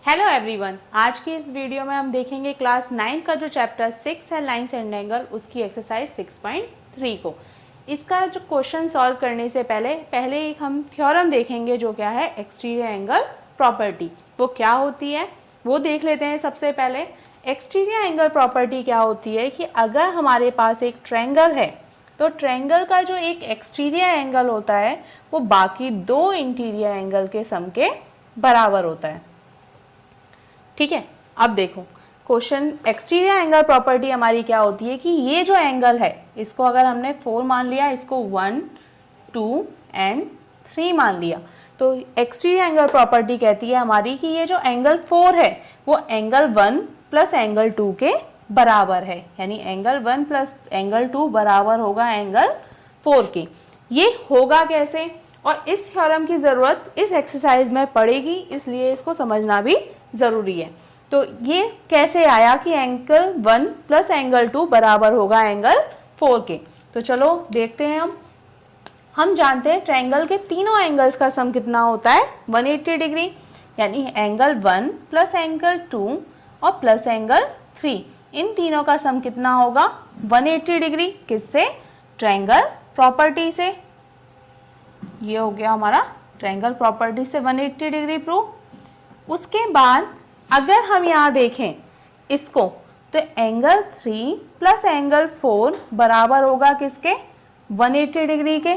Hello everyone, आज की इस वीडियो में हम देखेंगे क्लास 9 का जो चैप्टर 6 है लाइन्स एंड एंगल, उसकी एक्सरसाइज 6.3 को। इसका जो क्वेश्चन सॉल्व करने से पहले एक हम थ्योरम देखेंगे जो क्या है एक्सटीरियर एंगल प्रॉपर्टी। वो क्या होती है वो देख लेते हैं। सबसे पहले एक्सटीरियर एंगल प्रॉपर्टी क्या होती है कि अगर हमारे पास एक ट्रायंगल है तो ट्रायंगल का जो एक एक्सटीरियर एंगल होता है वो बाकी दो इंटीरियर एंगल के सम के बराबर होता है। ठीक है, अब देखो क्वेश्चन एक्सटीरियर एंगल प्रॉपर्टी हमारी क्या होती है कि ये जो एंगल है इसको अगर हमने 4 मान लिया, इसको 1, 2 एंड 3 मान लिया, तो एक्सटीरियर एंगल प्रॉपर्टी कहती है हमारी कि ये जो एंगल 4 है वो एंगल 1 प्लस एंगल 2 के बराबर है। यानी एंगल 1 प्लस एंगल 2 बराबर होगा एंगल 4 के। ये होगा कैसे, और इस थ्योरम की ज़रूरत इस एक्सरसाइज में पड़ेगी, इसलिए इसको समझना भी ज़रूरी है। तो ये कैसे आया कि एंगल 1 प्लस एंगल 2 बराबर होगा एंगल 4 के। तो चलो देखते हैं। हम जानते हैं ट्रायंगल के तीनों एंगल्स का सम कितना होता है 180 डिग्री। यानी एंगल 1 प्लस एंगल 2 और प्लस एंगल 3, इन तीनों का सम कितना होगा 180 डिग्री। किससे? ट्रायंगल प्रॉपर्टी से। ये हो गया हमारा ट्रायंगल प्रॉपर्टी से 180 डिग्री प्रूव। उसके बाद अगर हम यहाँ देखें इसको, तो एंगल 3 प्लस एंगल 4 बराबर होगा किसके 180 डिग्री के।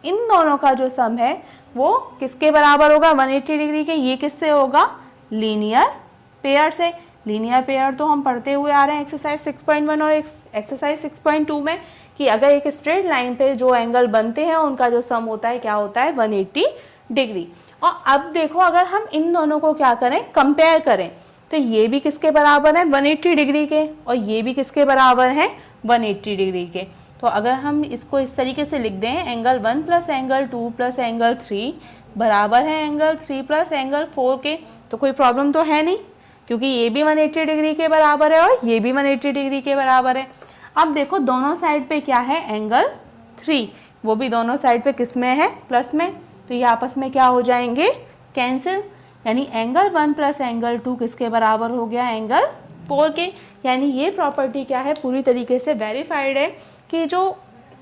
इन दोनों का जो सम है वो किसके बराबर होगा 180 डिग्री के। ये किससे होगा लीनियर पेयर से। लीनियर पेयर तो हम पढ़ते हुए आ रहे हैं एक्सरसाइज 6.1 और एक्सरसाइज 6.2 में कि अगर एक स्ट्रेट लाइन पे जो एंगल बनते हैं उनका जो सम होता है क्या होता है 180 डिग्री। और अब देखो अगर हम इन दोनों को क्या करें कंपेयर करें, तो ये भी किसके बराबर है 180 डिग्री के और ये भी किसके बराबर है 180 डिग्री के। तो अगर हम इसको इस तरीके से लिख दें angle 1 plus angle 2 plus angle 3 बराबर है एंगल 3 प्लस एंगल 4 के, तो कोई प्रॉब्लम तो है नहीं, क्योंकि ये भी 180 डिग्री के बराबर है और ये भी 180 डिग्री के बराबर है। अब देखो दोनों साइड पे क्या है एंगल 3, वो भी दोनों साइड पे किस में है प्लस में, तो ये आपस में क्या हो जाएंगे कैंसिल। यानी एंगल 1 प्लस एंगल 2 किसके बराबर हो गया एंगल 4 के। यानी ये प्रॉपर्टी क्या है पूरी तरीके से वेरीफाइड है कि जो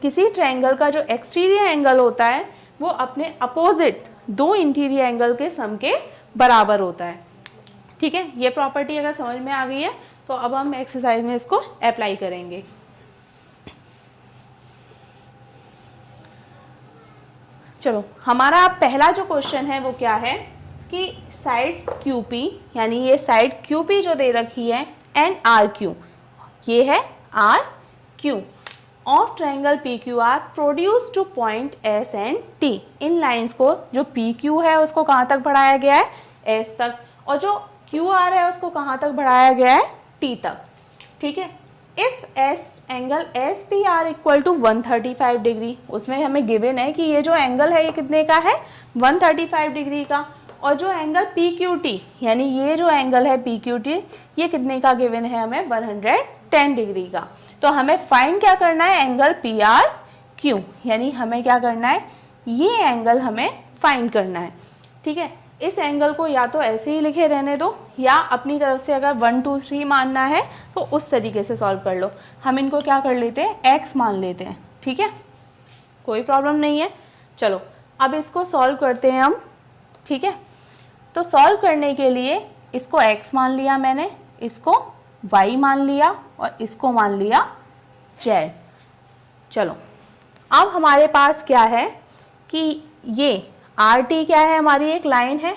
किसी ट्रायंगल का जो एक्सटीरियर एंगल होता है वो अपने अपोजिट दो इंटीरियर एंगल के सम के बराबर होता है। ठीक है, ये प्रॉपर्टी अगर समझ में आ गई है तो अब हम एक्सरसाइज में इसको अप्लाई करेंगे। चलो हमारा पहला जो क्वेश्चन है वो क्या है कि साइड्स QP, यानी ये साइड QP जो दे रखी है एंड RQ, ये है RQ, और triangle PQR produce two point S and T। In lines को जो PQ है उसको कहाँ तक बढ़ाया गया है S तक, और जो QR है उसको कहाँ तक बढ़ाया गया है T तक। ठीक है, इफ S angle SPR equal to 135 degree, उसमें हमें गिवन है कि ये जो एंगल है ये कितने का है 135 डिग्री का, और जो एंगल PQT यानी ये जो एंगल है PQT ये कितने का गिवन है हमें 110 डिग्री का। तो हमें फाइंड क्या करना है एंगल PRQ, यानी हमें क्या करना है ये एंगल हमें फाइंड करना है। ठीक है, इस एंगल को या तो ऐसे ही लिखे रहने दो या अपनी तरफ से अगर 1 2 3 मानना है तो उस तरीके से सॉल्व कर लो। हम इनको क्या कर लेते हैं x मान लेते हैं। ठीक है, कोई प्रॉब्लम नहीं है। चलो अब इसको सॉल्व करते हैं हम। ठीक है, तो सॉल्व करने के लिए इसको x मान लिया मैंने, इसको y मान लिया और इसको मान लिया z। चलो अब हमारे पास क्या है कि ये RT क्या है, हमारी एक लाइन है,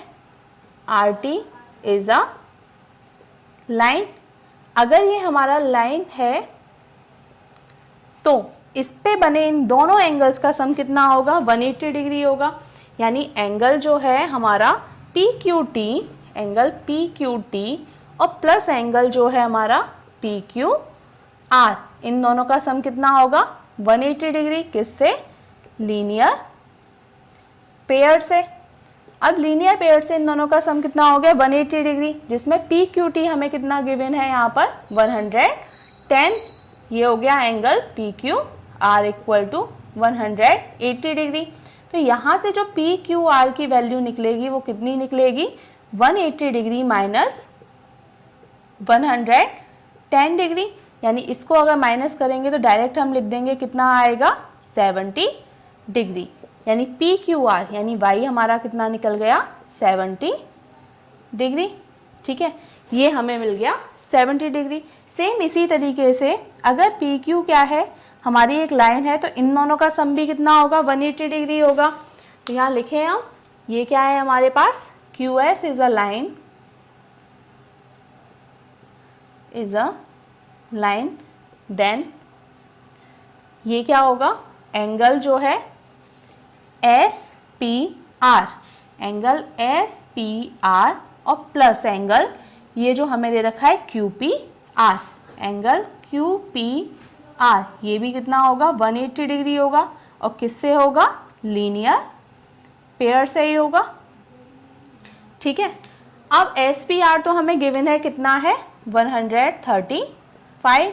RT इज अ लाइन। अगर ये हमारा लाइन है तो इस पे बने इन दोनों एंगल्स का सम कितना होगा 180 डिग्री होगा। यानी एंगल जो है हमारा PQT, एंगल PQT और प्लस एंगल जो है हमारा PQR, इन दोनों का सम कितना होगा 180 डिग्री। किससे? लीनियर पेयर से। अब लीनियर पेयर से इन दोनों का सम कितना हो गया 180 डिग्री, जिसमें PQT हमें कितना गिवन है यहाँ पर 110। ये हो गया angle PQR equal to 180 degree. तो यहाँ से जो PQR की वैल्यू निकलेगी वो कितनी निकलेगी 180 डिग्री माइनस 110 डिग्री, यानी इसको अगर माइनस करेंगे तो डायरेक्ट हम लिख देंगे कितना आएगा 70 डिग्री, यानी पी क्यू आर यानी वाई हमारा कितना निकल गया 70 डिग्री। ठीक है, ये हमें मिल गया 70 डिग्री। सेम इसी तरीके से अगर पी क्यू क्या है, हमारी एक लाइन है, तो इन दोनों का सम भी कितना होगा 180 डिग्री होगा। तो यहाँ लिखे हम, ये क्या है हमारे पास, Q S is a line, then ये क्या होगा, एंगल जो है S P R, angle S P R और प्लस एंगल ये जो हमें दे रखा है Q P R, angle Q P R, ये भी कितना होगा 180 डिग्री होगा, और किससे होगा, लीनियर पेयर से ही होगा। ठीक है, अब एस पी आर तो हमें गिवन है कितना है 135,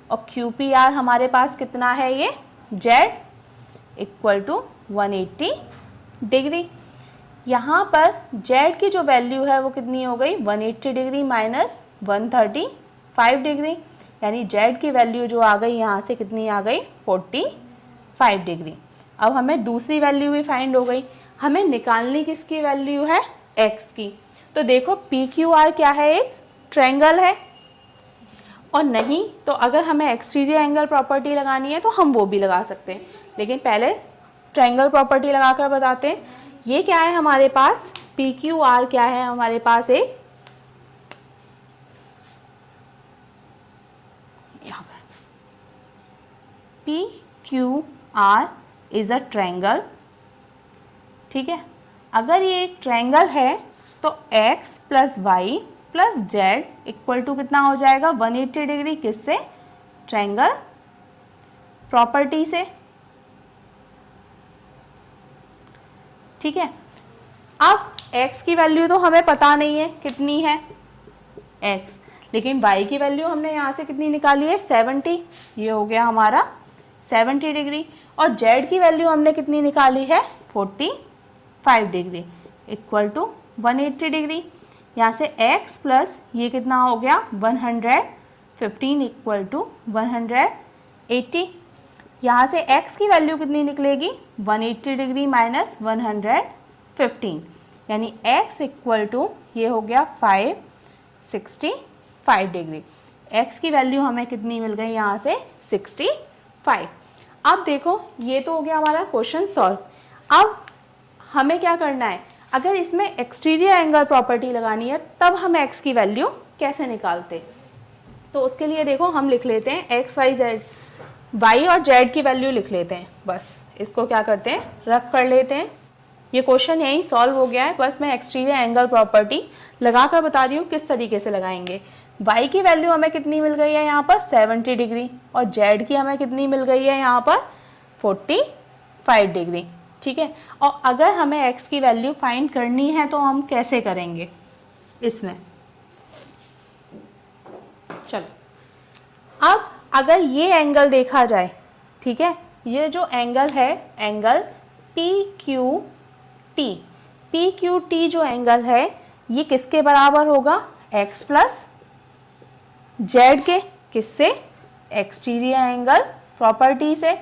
और क्यू पी आर हमारे पास कितना है, ये जेड इक्वल टू 180 डिग्री। यहाँ पर जेड की जो वैल्यू है वो कितनी हो गई 180 डिग्री माइनस 135 डिग्री, यानी जेड की वैल्यू जो आ गई यहाँ से कितनी आ गई 45 डिग्री। अब हमें दूसरी वैल्यू भी फाइंड हो गई, हमें निकालनी किसकी वैल्यू है, एक्स की। तो देखो पी क्यू आर क्या है, एक ट्रायंगल है, और नहीं तो अगर हमें एक्सटीरियर एंगल प्रॉपर्टी लगानी है तो हम वो भी लगा सकते हैं, लेकिन पहले ट्रायंगल प्रॉपर्टी लगाकर बताते हैं। ये क्या है हमारे पास, पी क्यू आर क्या है हमारे पास, एक P Q R is a triangle. ठीक है, अगर ये एक ट्रायंगल है तो x plus y plus z equal to कितना हो जाएगा 180 डिग्री, किससे, ट्रायंगल प्रॉपर्टी से। ठीक है, अब x की वैल्यू तो हमें पता नहीं है कितनी है x, लेकिन y की वैल्यू हमने यहाँ से कितनी निकाली है 70, ये हो गया हमारा 70 डिग्री, और z की वैल्यू हमने कितनी निकाली है 45 डिग्री इक्वल टू 180 डिग्री। यहाँ से x प्लस ये कितना हो गया 115 इक्वल टू 180, यहाँ से x की वैल्यू कितनी निकलेगी 180 डिग्री माइनस 115, यानी x इक्वल टू ये हो गया 565 डिग्री। x की वैल्यू हमें कितनी मिल गई यहाँ से 65। अब देखो ये तो हो गया हमारा क्वेश्चन सॉल्व। अब हमें क्या करना है, अगर इसमें एक्सटीरियर एंगल प्रॉपर्टी लगानी है तब हम x की वैल्यू कैसे निकालते, तो उसके लिए देखो हम लिख लेते हैं x y z, y और z की वैल्यू लिख लेते हैं, बस इसको क्या करते हैं रफ कर लेते हैं। ये क्वेश्चन यही सॉल्व हो गया है, बस मैं एक्सटीरियर एंगल प्रॉपर्टी लगा कर बता रही हूँ किस तरीके से लगाएंगे। y की वैल्यू हमें कितनी मिल गई है यहाँ पर 70 डिग्री, और z की हमें कितनी मिल गई है यहाँ पर 45 डिग्री। ठीक है, और अगर हमें x की वैल्यू फाइंड करनी है तो हम कैसे करेंगे इसमें, चलो अब अगर ये एंगल देखा जाए, ठीक है, ये जो एंगल है एंगल पी क्यू टी जो एंगल है ये किसके बराबर होगा, x प्लस जेड के, किससे, एक्सटीरियर एंगल प्रॉपर्टी से।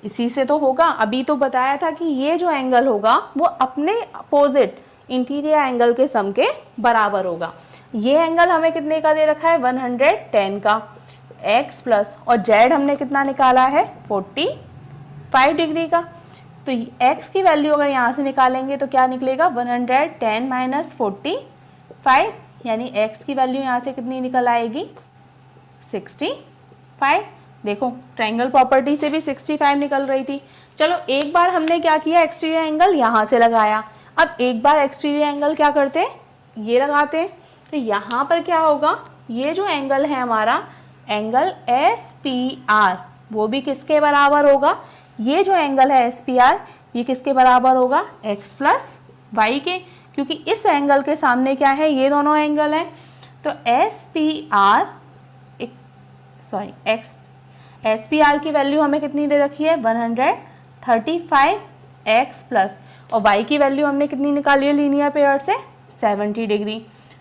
इसी से तो होगा, अभी तो बताया था कि ये जो एंगल होगा वो अपने अपोजिट इंटीरियर एंगल के सम के बराबर होगा। ये एंगल हमें कितने का दे रखा है 110 का, x प्लस और z हमने कितना निकाला है 45 डिग्री का। तो x की वैल्यू अगर यहाँ से निकालेंगे तो क्या निकलेगा 110 माइनस 45, यानी x की वैल्यू यहाँ से कितनी निकल आएगी 65। देखो ट्रायंगल प्रॉपर्टी से भी 65 निकल रही थी। चलो एक बार हमने क्या किया, एक्सटीरियर एंगल यहाँ से लगाया, अब एक बार एक्सटीरियर एंगल क्या करते हैं, ये लगाते हैं। तो यहाँ पर क्या होगा, ये जो एंगल है हमारा एंगल एस पी आर वो भी किसके बराबर होगा, ये जो एंगल है एस पी आर ये किसके बराबर होगा एक्स प्लस वाई के, क्योंकि इस एंगल के सामने क्या है, ये दोनों एंगल हैं। तो S P are x S P are की वैल्यू हमें कितनी दे रखी है 35x प्लस, और y की वैल्यू हमने कितनी निकाली है लीनियर पेयर से, 70 डिग्री।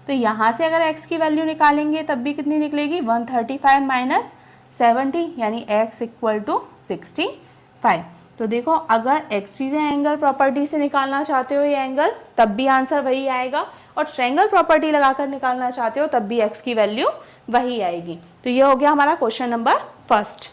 तो यहाँ से अगर x की वैल्यू निकालेंगे तब भी कितनी निकलेगी, 135 माइनस 70 यानी x इक्वल टू 65। तो देखो अगर एक्सटीरियर एंगल प्रॉपर्टी से निकालना चाहते हो ये एंगल तब भी आंसर वही आएगा, और ट्रायंगल प्रॉपर्टी लगाकर निकालना चाहते हो तब भी x की वैल्यू वही आएगी। तो ये हो गया हमारा क्वेश्चन नंबर फर्स्ट।